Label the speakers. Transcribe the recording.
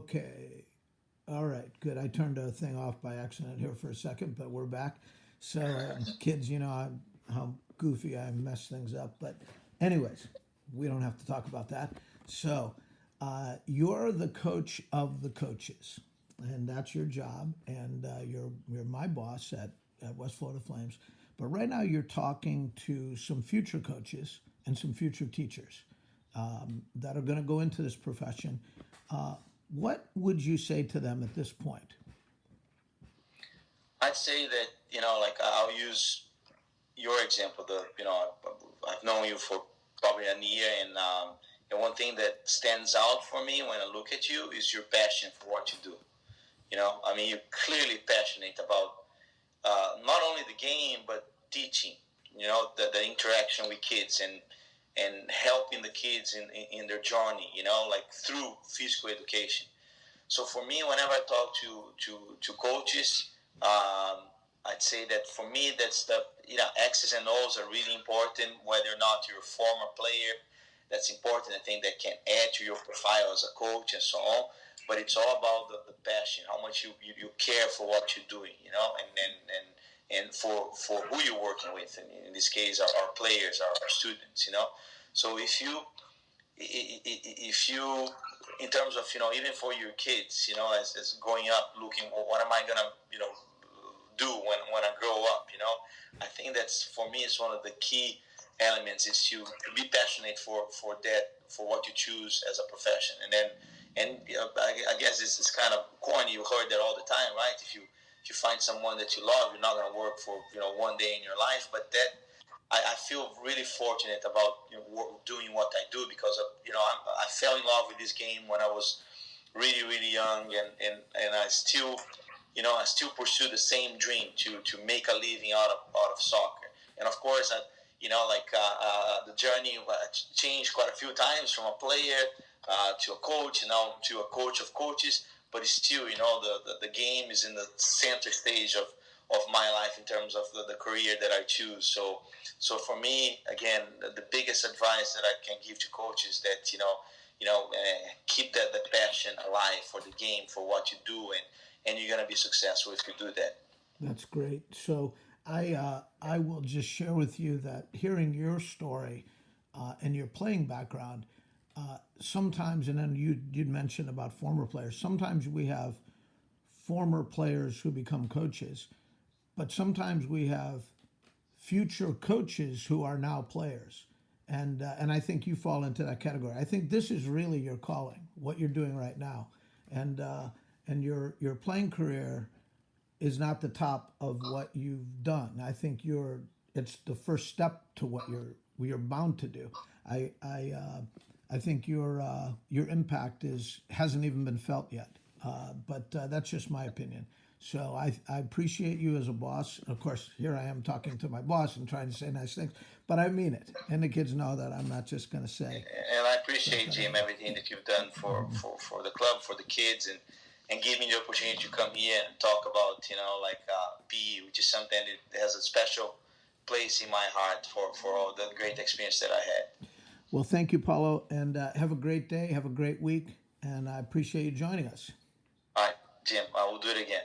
Speaker 1: Okay. All right. Good. I turned the thing off by accident here for a second, but we're back. So, kids, how goofy I mess things up. But, anyways, we don't have to talk about that. So, you're the coach of the coaches, and that's your job. And you're my boss at West Florida Flames. But right now, you're talking to some future coaches and some future teachers that are going to go into this profession. What would you say to them at this point?
Speaker 2: I'd say that, like I'll use your example. I've known you for probably a year, and one thing that stands out for me when I look at you is your passion for what you do. I mean, you're clearly passionate about not only the game but teaching. The interaction with kids and helping the kids in their journey. Like through physical education. So for me, whenever I talk to coaches, I'd say that for me, that's X's and O's are really important. Whether or not you're a former player, that's important. I think that can add to your profile as a coach and so on. But it's all about the passion, how much you care for what you're doing, and for who you're working with. And in this case, our players, our students, So if you in terms of even for your kids, as growing up, looking what am I gonna do when I grow up, I think that's for me is one of the key elements is to be passionate for that, for what you choose as a profession. I guess it's kind of corny, you heard that all the time, right? If you find someone that you love, you're not going to work for one day in your life. But that I feel really fortunate about doing what I do because of, I fell in love with this game when I was really really young, and I still pursue the same dream to make a living out of soccer. And of course, the journey changed quite a few times from a player to a coach, and now to a coach of coaches. But it's still, the game is in the center stage of my life in terms of the career that I choose. So for me, again, the biggest advice that I can give to coaches that keep that passion alive for the game, for what you do, and you're gonna be successful if you do that.
Speaker 1: That's great. So I will just share with you that hearing your story and your playing background, sometimes, and then you'd mentioned about former players. Sometimes we have former players who become coaches, but sometimes we have future coaches who are now players. And I think you fall into that category. I think this is really your calling, what you're doing right now, and your playing career is not the top of what you've done. I think it's the first step to what you're bound to do. I think your impact hasn't even been felt yet, but that's just my opinion. So I appreciate you as a boss. Of course, here I am talking to my boss and trying to say nice things, but I mean it, and the kids know that I'm not just going to say.
Speaker 2: And I appreciate, Jim, everything that you've done for the club, for the kids, and give me the opportunity to come here and talk about, PE, which is something that has a special place in my heart for all the great experience that I had.
Speaker 1: Well, thank you, Paulo, and have a great day, have a great week, and I appreciate you joining us.
Speaker 2: All right, Jim, I will do it again.